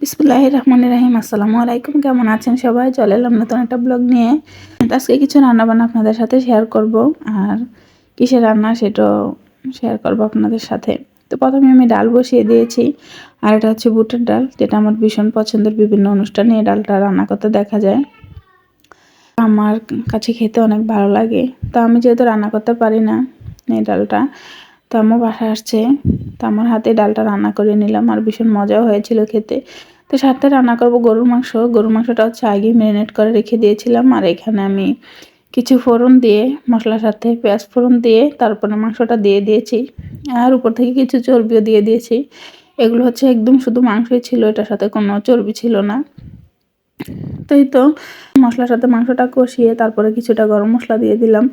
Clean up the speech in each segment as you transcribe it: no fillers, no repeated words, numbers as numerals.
বিসমিল্লাহির রহমানির রহিম। আসসালামু আলাইকুম। কেমন আছেন সবাই? চলে এলাম নতুন একটা ব্লগ নিয়ে। আজকে কিছু রান্নাবান্না আপনাদের সাথে শেয়ার করব, আর কিসের রান্না সেটাও শেয়ার করব আপনাদের সাথে। তো প্রথমে আমি ডাল বসিয়ে দিয়েছি, আর এটা হচ্ছে বুটের ডাল, যেটা আমার ভীষণ পছন্দের। বিভিন্ন অনুষ্ঠানে এই ডালটা রান্না করতে দেখা যায়, আমার কাছে খেতে অনেক ভালো লাগে। তো আমি যেহেতু রান্না করতে পারি না এই ডালটা, তো আমার বাসায় আসছে, তো আমার হাতে ডালটা রান্না করে নিলাম, আর ভীষণ মজাও হয়েছিল খেতে। তো সাথে রান্না করব গরুর মাংস। গরুর মাংসটা হচ্ছে আগে ম্যারিনেট করে রেখে দিয়েছিলাম, আর এখানে আমি কিছু ফোড়ন দিয়ে, মশলার সাথে পেঁয়াজ ফোড়ন দিয়ে তারপরে মাংসটা দিয়ে দিয়েছি, আর উপর থেকে কিছু চর্বিও দিয়ে দিয়েছি। এগুলো হচ্ছে একদম শুধু মাংসই ছিল, এটার সাথে কোনো চর্বি ছিল না। তো এই তো মশলার সাথে মাংসটা কষিয়ে তারপরে কিছুটা গরম মশলা দিয়ে দিলাম।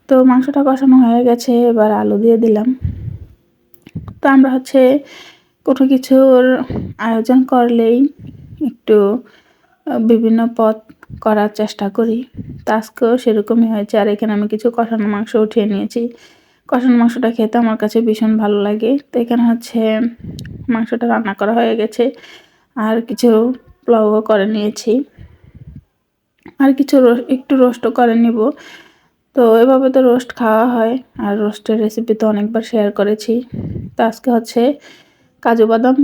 তো মাংসটা কষানো হয়ে গেছে, এবার আলু দিয়ে দিলাম। তো আমরা হচ্ছে কোনো কিছুর আয়োজন করলেই একটু বিভিন্ন পদ করার চেষ্টা করি। তো আজকেও সেরকমই হয়েছে, আর এখানে আমি কিছু কষানো মাংস উঠিয়ে নিয়েছি। কষানো মাংসটা খেতে আমার কাছে ভীষণ ভালো লাগে। তো এখানে হচ্ছে মাংসটা রান্না করা হয়ে গেছে, আর কিছু পোলাও করে নিয়েছি, আর কিছু একটু রোস্টও করে নিব। তো এভাবে তো রোস্ট খাওয়া হয়, আর রোস্টের রেসিপি তো অনেকবার শেয়ার করেছি। তো আজকে হচ্ছে কাজু বাদাম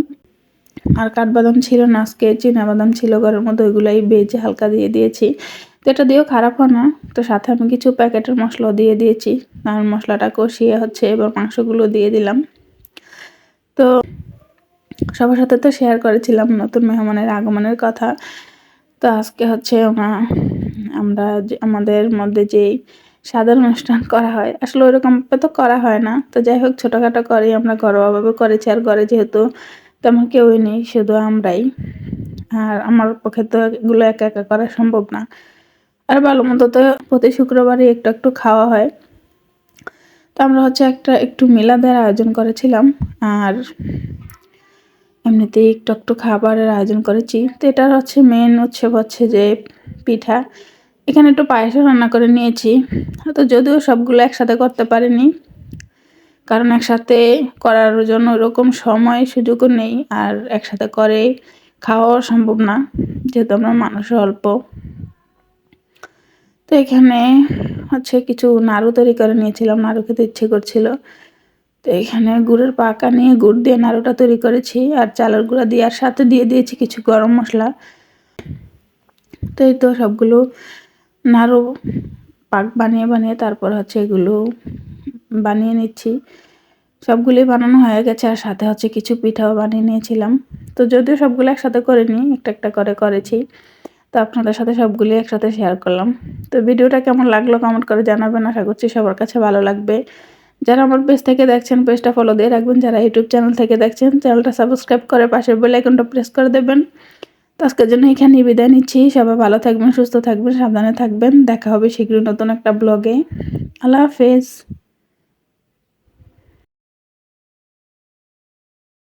আর কাঠবাদাম ছিল না, আজকে চীনাবাদাম ছিল ঘরের মধ্যে, ওইগুলাই বেজে হালকা দিয়ে দিয়েছি। তো এটা দিয়েও খারাপ হয় না। তো সাথে আমি কিছু প্যাকেটের মশলাও দিয়ে দিয়েছি, আর মশলাটা কষিয়ে হচ্ছে এবার মাংসগুলো দিয়ে দিলাম। তো সবার সাথে তো শেয়ার করেছিলাম নতুন মেহমানের আগমনের কথা। তো আজকে হচ্ছে আমরা আমাদের মধ্যে যেই সাধারণ অনুষ্ঠান করা হয়, আসলে ওইরকম তো করা হয় না। তো যাই হোক, ছোটোখাটো করি আমরা, ঘরোয়াভাবে করেছি। আর ঘরে যেহেতু তেমন কেউই নেই, শুধু আমরাই, আর আমার পক্ষে তো এগুলো একা একা করা সম্ভব না। আর ভালো মন্দ তো প্রতি শুক্রবারই একটু একটু খাওয়া হয়। তো আমরা হচ্ছে একটু মিলাদের আয়োজন করেছিলাম, আর এমনিতেই একটু একটু খাবারের আয়োজন করেছি। তো এটার হচ্ছে মেন উৎসব হচ্ছে যে পিঠা। এখানে একটু পায়েসও রান্না করে নিয়েছি। তো যদিও সবগুলো একসাথে করতে পারিনি, কারণ একসাথে করার জন্য ওরকম সময় সুযোগও নেই, আর একসাথে করে খাওয়াও সম্ভব না, যেহেতু আমরা মানুষ অল্প। তো এখানে হচ্ছে কিছু নাড়ু তৈরি করে নিয়েছিলাম, নাড়ু খেতে ইচ্ছে করছিল। তো এখানে গুড়ের পাকা নিয়ে গুড় দিয়ে নাড়ুটা তৈরি করেছি, আর চালের গুঁড়া দিয়ে, আর সাথে দিয়ে দিয়েছি কিছু গরম মশলা। তো এই তো সবগুলো নাড়ু পাক বানিয়ে বানিয়ে তারপর হচ্ছে এগুলো বানিয়ে নিচ্ছি। সবগুলোই বানানো হয়ে গেছে, আর সাথে হচ্ছে কিছু পিঠাও বানিয়ে নিয়েছিলাম। তো যদিও সবগুলো একসাথে করিনি, একটা একটা করে করেছি। তো আপনাদের সাথে সবগুলি একসাথে শেয়ার করলাম। তো ভিডিওটা কেমন লাগলো কমেন্ট করে জানাবেন, আশা করছি সবার কাছে ভালো লাগবে। যারা আমার পেজ থেকে দেখছেন পেজটা ফলো দিয়ে রাখবেন, যারা ইউটিউব চ্যানেল থেকে দেখছেন চ্যানেলটা সাবস্ক্রাইব করে পাশের বেল আইকনটা প্রেস করে দেবেন। তো আজকের জন্য এখানেই বিদায় নিচ্ছি। সবাই ভালো থাকবেন, সুস্থ থাকবেন, সাবধানে থাকবেন। দেখা হবে শীঘ্রই নতুন একটা ব্লগে। আল্লাহ হাফেজ।